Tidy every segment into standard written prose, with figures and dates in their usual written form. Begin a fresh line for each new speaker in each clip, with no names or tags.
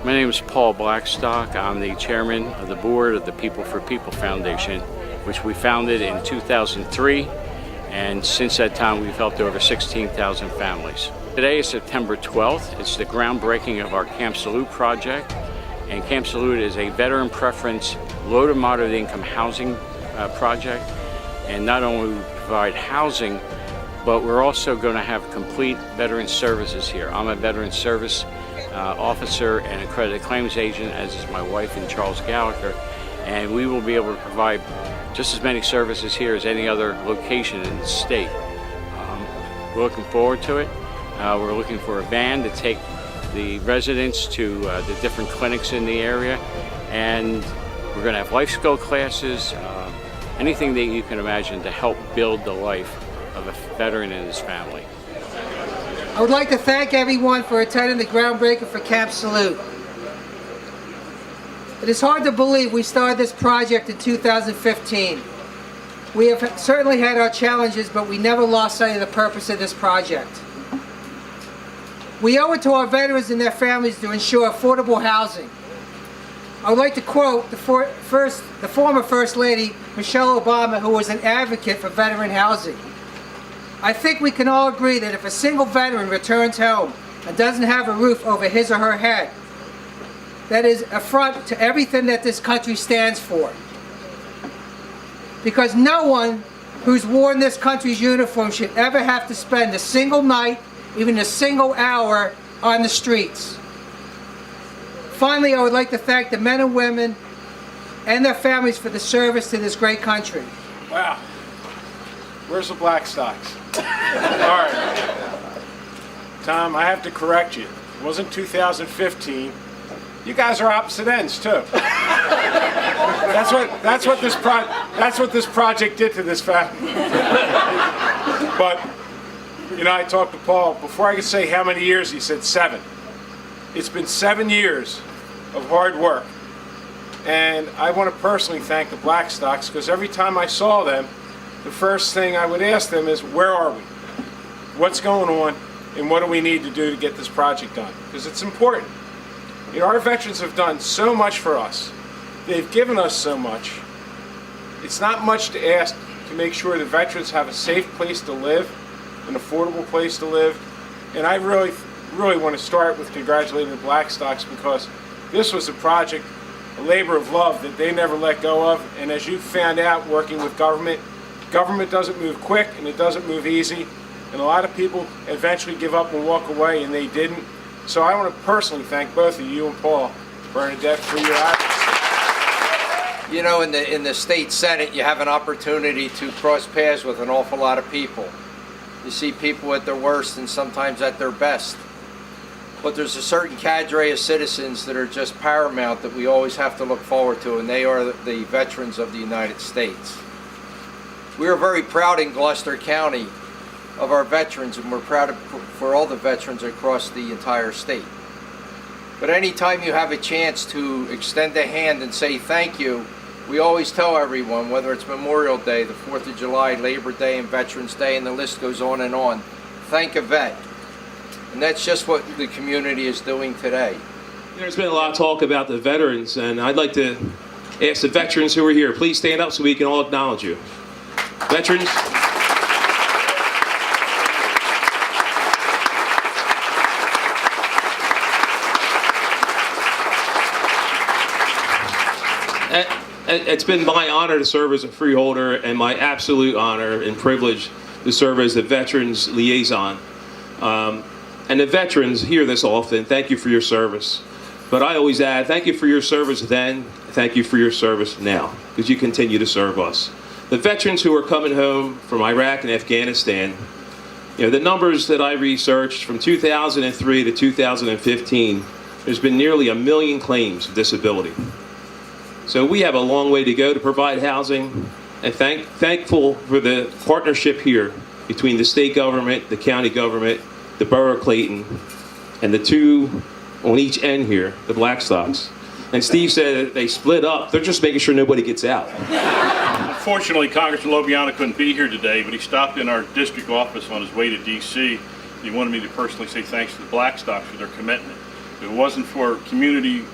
My name is Paul Blackstock. I'm the chairman of the board of the People for People Foundation, which we founded in 2003, and since that time we've helped over 16,000 families. Today is September 12th. It's the groundbreaking of our Camp Salute project, and Camp Salute is a veteran preference low to moderate income housing project, and not only we provide housing, but we're also going to have complete veteran services here. I'm a veteran service officer and accredited claims agent, as is my wife and Charles Gallagher, and we will be able to provide just as many services here as any other location in the state. We're looking forward to it. We're looking for a van to take the residents to the different clinics in the area, and we're going to have life skill classes, anything that you can imagine to help build the life of a veteran and his family.
I would like to thank everyone for attending the groundbreaking for Camp Salute. It is hard to believe we started this project in 2015. We have certainly had our challenges, but we never lost sight of the purpose of this project. We owe it to our veterans and their families to ensure affordable housing. I would like to quote the former First Lady, Michelle Obama, who was an advocate for veteran housing. I think we can all agree that if a single veteran returns home and doesn't have a roof over his or her head, that is an affront to everything that this country stands for. Because no one who's worn this country's uniform should ever have to spend a single night, even a single hour, on the streets. Finally, I would like to thank the men and women and their families for the service to this great country.
Wow. Where's the Blackstocks? All right. Tom, I have to correct you. It wasn't 2015. You guys are opposite ends too. That's what this project did to this family. But you know, I talked to Paul before I could say how many years. He said 7. It's been 7 years of hard work, and I want to personally thank the Blackstocks, because every time I saw them, the first thing I would ask them is, where are we? What's going on? And what do we need to do to get this project done? Because it's important. You know, our veterans have done so much for us. They've given us so much. It's not much to ask to make sure the veterans have a safe place to live, an affordable place to live. And I really want to start with congratulating the Blackstocks, because this was a project, a labor of love that they never let go of. And as you found out working with government doesn't move quick and it doesn't move easy. And a lot of people eventually give up and walk away, and they didn't. So I want to personally thank both of you and Paul, Bernadette, for your advocacy.
You know, in the state senate, you have an opportunity to cross paths with an awful lot of people. You see people at their worst and sometimes at their best. But there's a certain cadre of citizens that are just paramount that we always have to look forward to, and they are the veterans of the United States. We are very proud in Gloucester County of our veterans, and we're proud for all the veterans across the entire state. But anytime you have a chance to extend a hand and say thank you, we always tell everyone, whether it's Memorial Day, the 4th of July, Labor Day, and Veterans Day, and the list goes on, thank a vet. And that's just what the community is doing today.
There's been a lot of talk about the veterans, and I'd like to ask the veterans who are here, please stand up so we can all acknowledge you. Veterans. It's been my honor to serve as a freeholder, and my absolute honor and privilege to serve as the Veterans Liaison. And the veterans hear this often, thank you for your service. But I always add, thank you for your service then, thank you for your service now, because you continue to serve us. The veterans who are coming home from Iraq and Afghanistan, you know, the numbers that I researched from 2003 to 2015, there's been nearly 1 million claims of disability. So we have a long way to go to provide housing, and thankful for the partnership here between the state government, the county government, the borough of Clayton, and the two on each end here, the Blackstocks. And Steve said they split up. They're just making sure nobody gets out.
Unfortunately, Congressman Lobiana couldn't be here today, but he stopped in our district office on his way to D.C. He wanted me to personally say thanks to the Blackstocks for their commitment. If it wasn't for community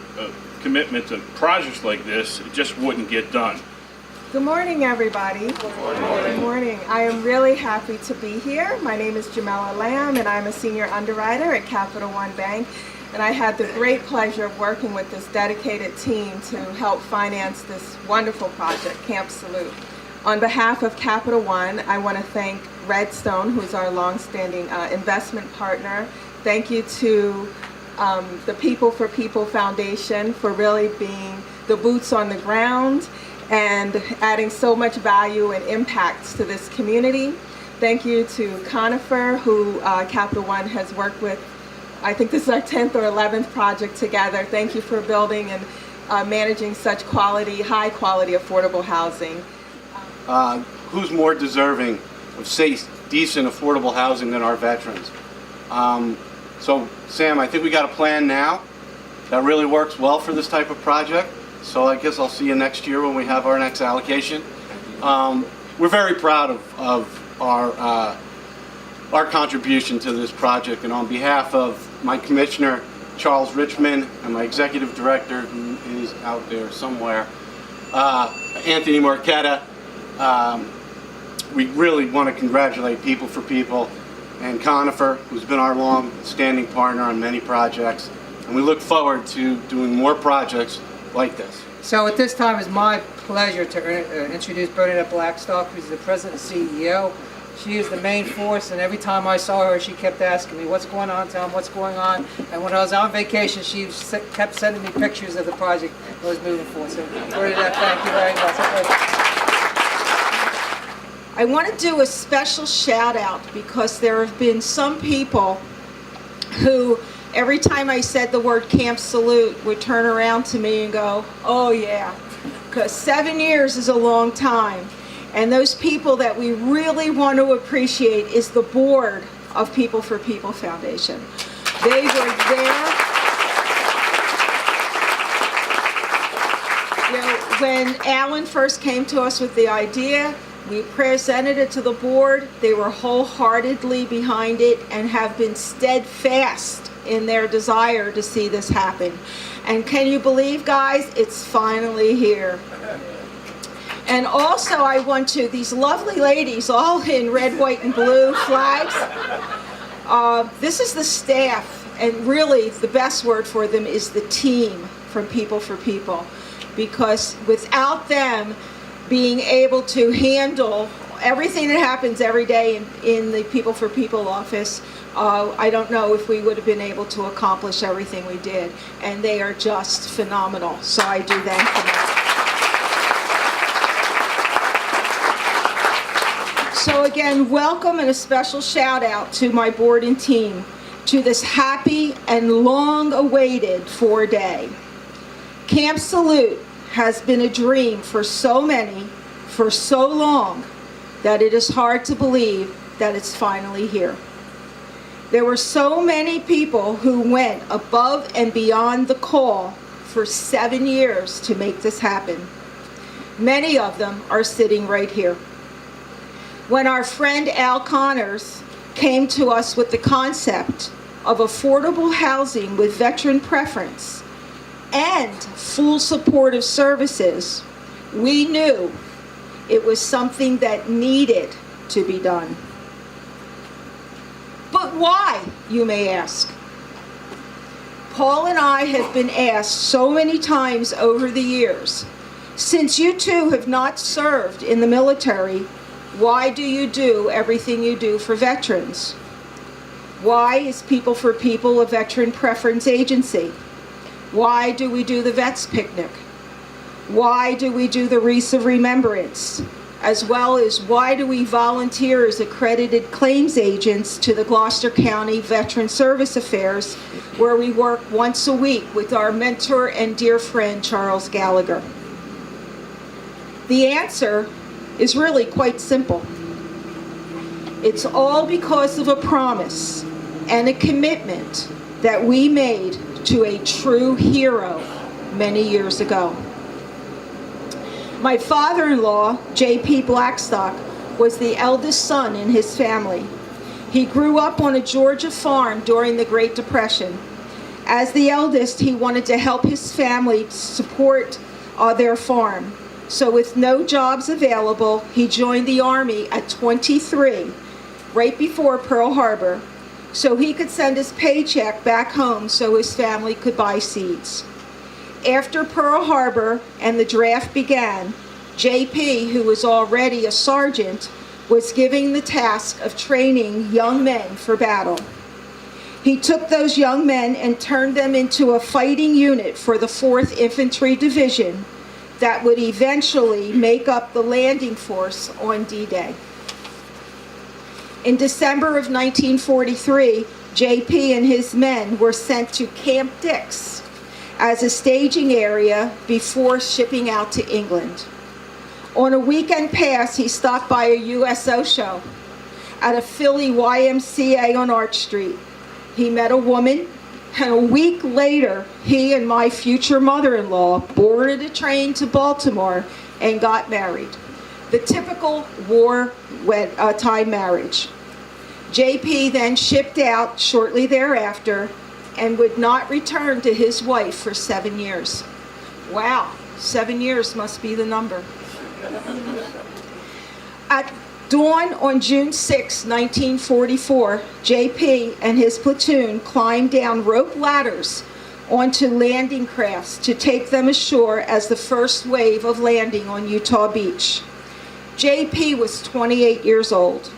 commitment to projects like this, it just wouldn't get done.
Good morning, everybody. Good morning. I am really happy to be here. My name is Jamela Lamb, and I'm a senior underwriter at Capital One Bank. And I had the great pleasure of working with this dedicated team to help finance this wonderful project, Camp Salute. On behalf of Capital One, I want to thank Redstone, who's our longstanding investment partner. Thank you to the People for People Foundation for really being the boots on the ground and adding so much value and impact to this community. Thank you to Conifer, who Capital One has worked with. I think this is our 10th or 11th project together. Thank you for building and managing such quality, high quality, affordable housing.
Who's more deserving of safe, decent, affordable housing than our veterans? So Sam, I think we got a plan now that really works well for this type of project. So I guess I'll see you next year when we have our next allocation. We're very proud of our contribution to this project, and on behalf of my commissioner, Charles Richmond, and my executive director, who is out there somewhere, Anthony Marquetta, we really want to congratulate People for People and Conifer, who's been our long-standing partner on many projects, and we look forward to doing more projects like this.
So at this time, it's my pleasure to introduce Bernadette Blackstock, who's the president and CEO. She is the main force, and every time I saw her, she kept asking me, what's going on, Tom, what's going on? And when I was on vacation, she kept sending me pictures of the project I was moving forward. So Bernadette, thank you very much.
I want to do a special shout out because there have been some people who, every time I said the word Camp Salute, would turn around to me and go, oh yeah, because 7 years is a long time. And those people that we really want to appreciate is the board of People for People Foundation. They were there. You know, when Alan first came to us with the idea, we presented it to the board. They were wholeheartedly behind it and have been steadfast in their desire to see this happen. And can you believe, guys, it's finally here. And also I want to, these lovely ladies, all in red, white, and blue flags. This is the staff, and really the best word for them is the team from People for People. Because without them being able to handle everything that happens every day in the People for People office, I don't know if we would have been able to accomplish everything we did. And they are just phenomenal. So I do thank them. So again, welcome and a special shout out to my board and team to this happy and long-awaited 4-day. Camp Salute has been a dream for so many, for so long, that it is hard to believe that it's finally here. There were so many people who went above and beyond the call for 7 years to make this happen. Many of them are sitting right here. When our friend Al Connors came to us with the concept of affordable housing with veteran preference and full supportive services, we knew it was something that needed to be done. But why, you may ask? Paul and I have been asked so many times over the years, since you two have not served in the military, why do you do everything you do for veterans? Why is People for People a veteran preference agency? Why do we do the Vets Picnic? Why do we do the Wreaths of Remembrance? As well as why do we volunteer as accredited claims agents to the Gloucester County Veteran Service Affairs, where we work once a week with our mentor and dear friend, Charles Gallagher? The answer is really quite simple. It's all because of a promise and a commitment that we made to a true hero many years ago. My father-in-law, J.P. Blackstock, was the eldest son in his family. He grew up on a Georgia farm during the Great Depression. As the eldest, he wanted to help his family support their farm. So with no jobs available, he joined the Army at 23, right before Pearl Harbor, so he could send his paycheck back home so his family could buy seeds. After Pearl Harbor and the draft began, JP, who was already a sergeant, was given the task of training young men for battle. He took those young men and turned them into a fighting unit for the 4th Infantry Division that would eventually make up the landing force on D-Day. In December of 1943, JP and his men were sent to Camp Dix as a staging area before shipping out to England. On a weekend pass, he stopped by a USO show at a Philly YMCA on Arch Street. He met a woman, and a week later, he and my future mother-in-law boarded a train to Baltimore and got married. The typical war time marriage. JP then shipped out shortly thereafter and would not return to his wife for 7 years. Wow, 7 years must be the number. At dawn on June 6, 1944, JP and his platoon climbed down rope ladders onto landing crafts to take them ashore as the first wave of landing on Utah Beach. JP was 28 years old.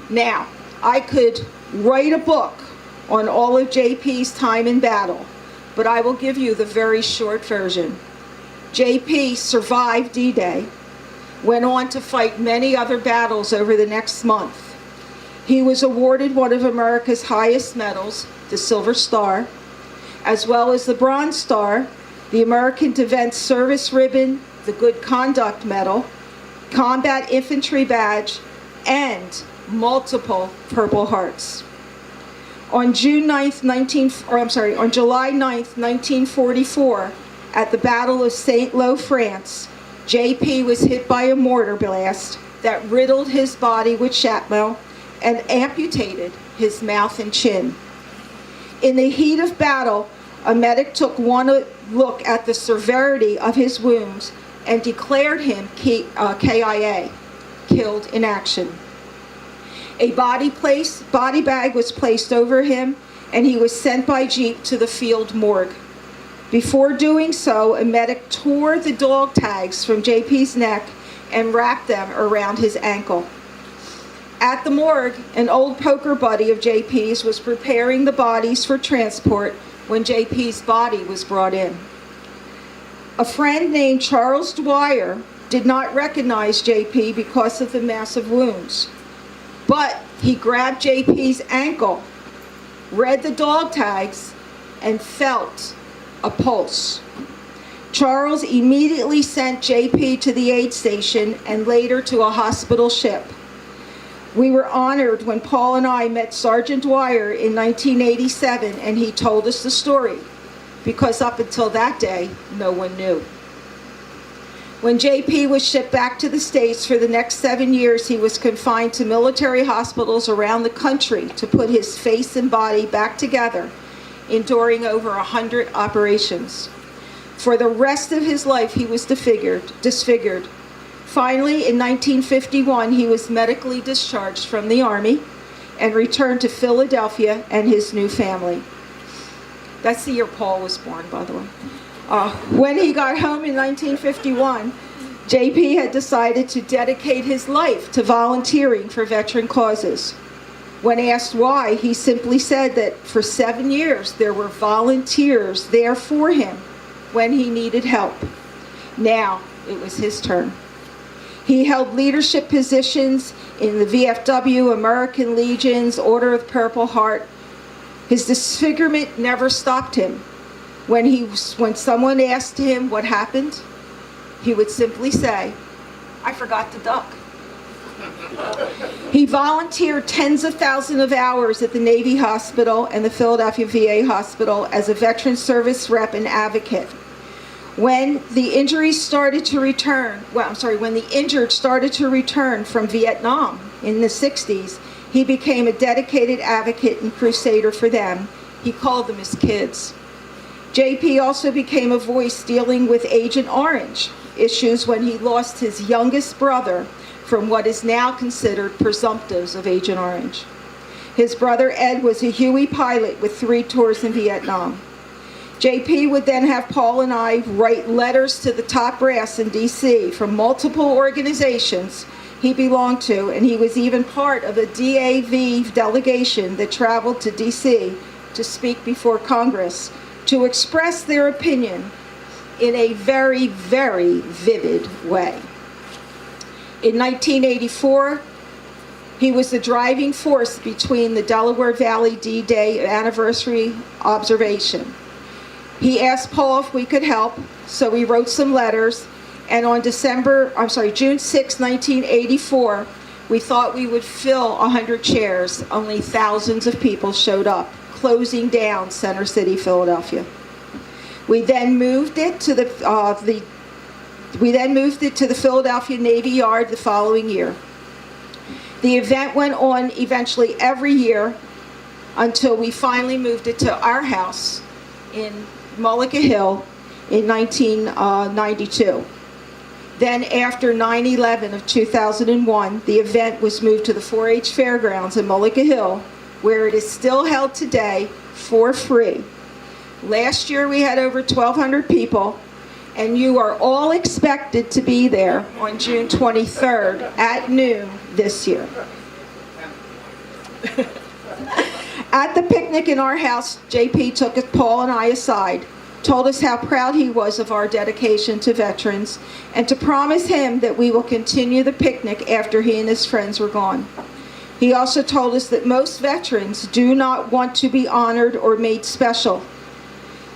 Now, I could write a book on all of JP's time in battle, but I will give you the very short version. JP survived D-Day, went on to fight many other battles over the next month. He was awarded one of America's highest medals, the Silver Star, as well as the Bronze Star, the American Defense Service Ribbon, the Good Conduct Medal, Combat Infantry Badge, and multiple Purple Hearts. On July 9th, 1944, at the Battle of Saint-Lô, France, JP was hit by a mortar blast that riddled his body with shrapnel and amputated his mouth and chin. In the heat of battle, a medic took one look at the severity of his wounds and declared him KIA, killed in action. A body bag was placed over him, and he was sent by jeep to the field morgue. Before doing so, a medic tore the dog tags from JP's neck and wrapped them around his ankle. At the morgue, an old poker buddy of JP's was preparing the bodies for transport when JP's body was brought in. A friend named Charles Dwyer did not recognize JP because of the massive wounds, but he grabbed JP's ankle, read the dog tags, and felt a pulse. Charles immediately sent JP to the aid station and later to a hospital ship. We were honored when Paul and I met Sergeant Dwyer in 1987, and he told us the story, because up until that day, no one knew. When JP was shipped back to the States for the next 7 years, he was confined to military hospitals around the country to put his face and body back together, enduring over 100 operations. For the rest of his life, he was disfigured. Finally, in 1951, he was medically discharged from the Army and returned to Philadelphia and his new family. That's the year Paul was born, by the way. When he got home in 1951, JP had decided to dedicate his life to volunteering for veteran causes. When asked why, he simply said that for 7 years there were volunteers there for him when he needed help. Now it was his turn. He held leadership positions in the VFW, American Legion's, Order of the Purple Heart. His disfigurement never stopped him. When someone asked him what happened, he would simply say, "I forgot to duck." He volunteered tens of thousands of hours at the Navy Hospital and the Philadelphia VA Hospital as a veteran service rep and advocate. When the injured started to return from Vietnam in the 60s, he became a dedicated advocate and crusader for them, He called them his kids. JP also became a voice dealing with Agent Orange issues when he lost his youngest brother from what is now considered presumptives of Agent Orange. His brother Ed was a Huey pilot with 3 tours in Vietnam. JP would then have Paul and I write letters to the top brass in DC from multiple organizations he belonged to, and he was even part of a DAV delegation that traveled to DC to speak before Congress to express their opinion in a very, very vivid way. In 1984, he was the driving force between the Delaware Valley D-Day anniversary observation. He asked Paul if we could help, so we wrote some letters, and on June 6, 1984, we thought we would fill 100 chairs. Only thousands of people showed up, closing down Center City, Philadelphia. We then moved it to the Philadelphia Navy Yard the following year. The event went on eventually every year until we finally moved it to our house in Mullica Hill in 1992. Then after 9/11 of 2001, the event was moved to the 4-H Fairgrounds in Mullica Hill, where it is still held today for free. Last year we had over 1,200 people, and you are all expected to be there on June 23rd at noon this year. At the picnic in our house, JP took Paul and I aside, told us how proud he was of our dedication to veterans, and to promise him that we will continue the picnic after he and his friends were gone. He also told us that most veterans do not want to be honored or made special.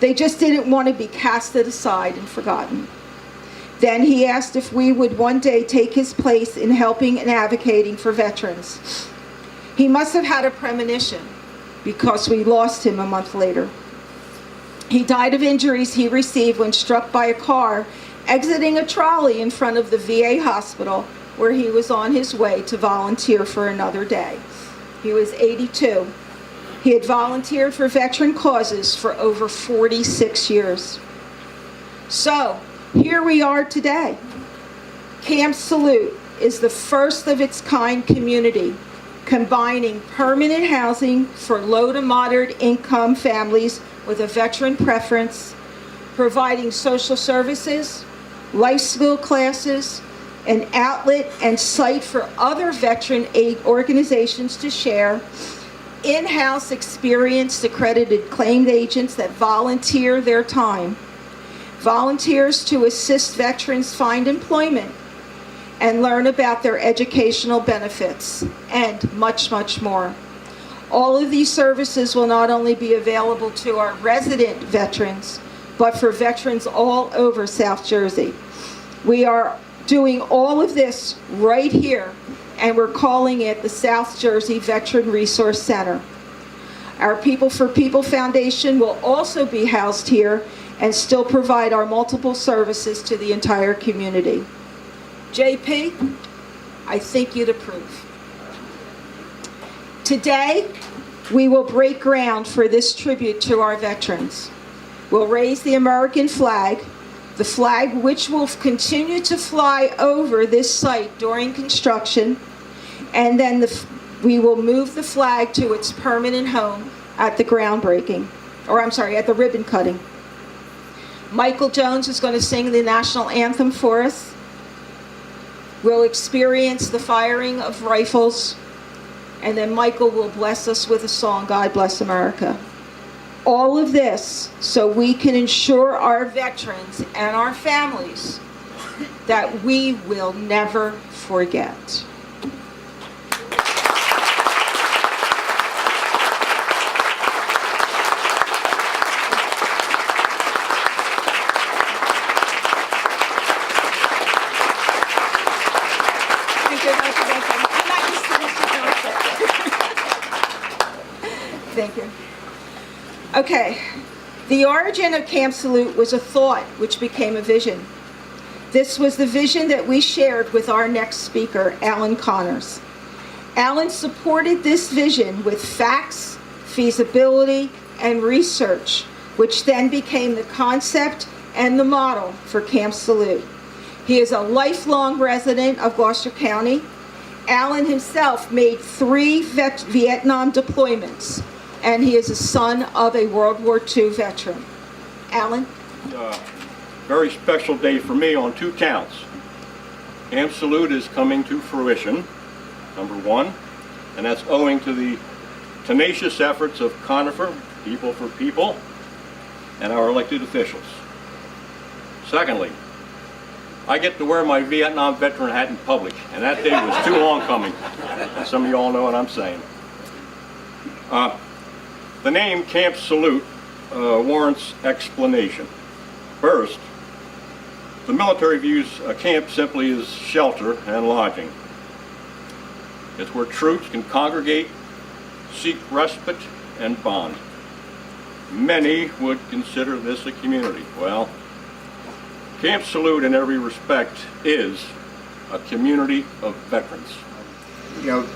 They just didn't want to be casted aside and forgotten. Then he asked if we would one day take his place in helping and advocating for veterans. He must have had a premonition, because we lost him a month later. He died of injuries he received when struck by a car exiting a trolley in front of the VA hospital, where he was on his way to volunteer for another day. He was 82. He had volunteered for veteran causes for over 46 years. So, here we are today. Camp Salute is the first of its kind community, combining permanent housing for low to moderate income families with a veteran preference, providing social services, life skill classes, an outlet and site for other veteran aid organizations to share, in-house experienced accredited claims agents that volunteer their time, volunteers to assist veterans find employment and learn about their educational benefits, and much, much more. All of these services will not only be available to our resident veterans, but for veterans all over South Jersey. We are doing all of this right here, and we're calling it the South Jersey Veteran Resource Center. Our People for People Foundation will also be housed here and still provide our multiple services to the entire community. JP, I think you'd approve. Today, we will break ground for this tribute to our veterans. We'll raise the American flag, the flag which will continue to fly over this site during construction, and then we will move the flag to its permanent home at the groundbreaking, at the ribbon cutting. Michael Jones is going to sing the national anthem for us. We'll experience the firing of rifles, and then Michael will bless us with a song, God Bless America. All of this so we can ensure our veterans and our families that we will never forget. Thank you. Okay, the origin of Camp Salute was a thought which became a vision. This was the vision that we shared with our next speaker, Alan Connors. Alan supported this vision with facts, feasibility, and research, which then became the concept and the model for Camp Salute. He is a lifelong resident of Gloucester County. Alan himself made 3 Vietnam deployments, and he is a son of a World War II veteran. Alan?
Very special day for me on 2 counts. Camp Salute is coming to fruition, number 1, and that's owing to the tenacious efforts of Conifer, People for People, and our elected officials. Secondly, I get to wear my Vietnam veteran hat in public, and that day was too long coming. Some of you all know what I'm saying. The name Camp Salute warrants explanation. First, the military views a camp simply as shelter and lodging. It's where troops can congregate, seek respite, and bond. Many would consider this a community. Well, Camp Salute in every respect is a community of veterans.
You know,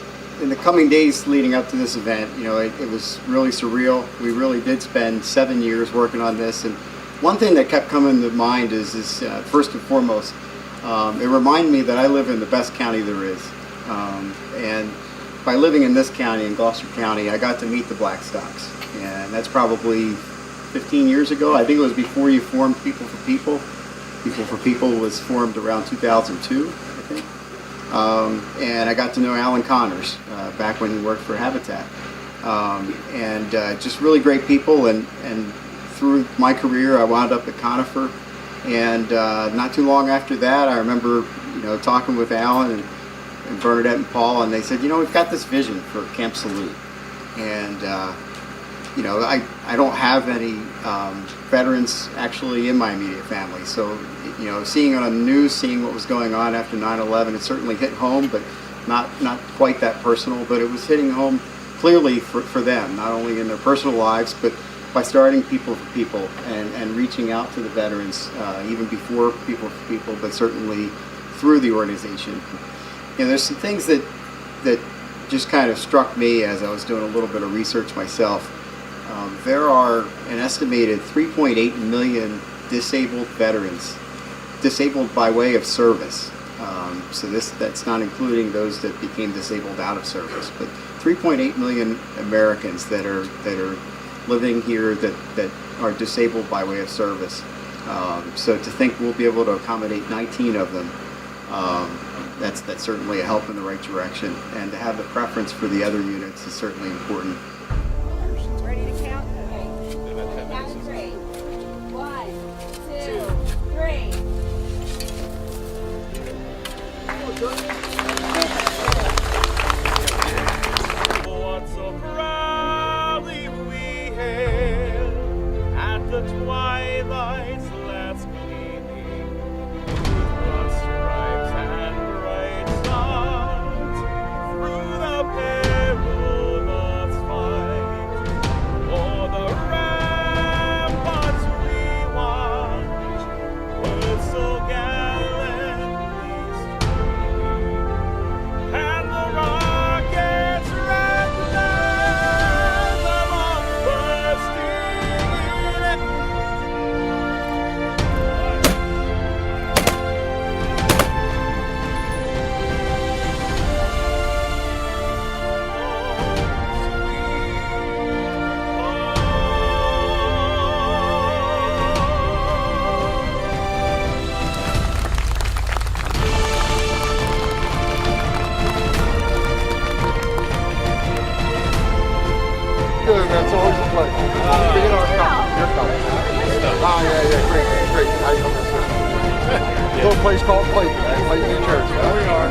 in the coming days leading up to this event, you know, it was really surreal. We really did spend 7 years working on this, and one thing that kept coming to mind is first and foremost, it reminded me that I live in the best county there is. And by living in this county, in Gloucester County, I got to meet the Blackstocks. And that's probably 15 years ago. I think it was before you formed People for People. People for People was formed around 2002, I think. And I got to know Alan Connors back when he worked for Habitat. Just really great people, and through my career I wound up at Conifer, and not too long after that I remember, you know, talking with Alan and Bernadette and Paul, and they said, you know, we've got this vision for Camp Salute, and you know, I don't have any veterans actually in my immediate family, so you know, seeing it on the news, seeing what was going on after 9/11, it certainly hit home, but not quite that personal, but it was hitting home clearly for them, not only in their personal lives, but by starting People for People and reaching out to the veterans, even before People for People, but certainly through the organization. You know, there's some things that just kind of struck me as I was doing a little bit of research myself. There are an estimated 3.8 million disabled veterans, disabled by way of service. So that's not including those that became disabled out of service, but 3.8 million Americans that are living here that are disabled by way of service. So to think we'll be able to accommodate 19 of them, that's certainly a help in the right direction. And to have the preference for the other units is certainly important.
Ready to count? Okay. Count to 3. 1, 2, 3.
What so proudly we hailed at the twilight's last gleaming, broad stripes and bright stars through the perilous fight. O'er the ramparts we watched, words so gallantly streaming, and the rockets red flares along bursting in.
Good, man. It's always a pleasure. Speaking of your company. Oh, yeah, great. How you doing, sir? Little place called Clayton, man. Clayton, New Jersey. There we are.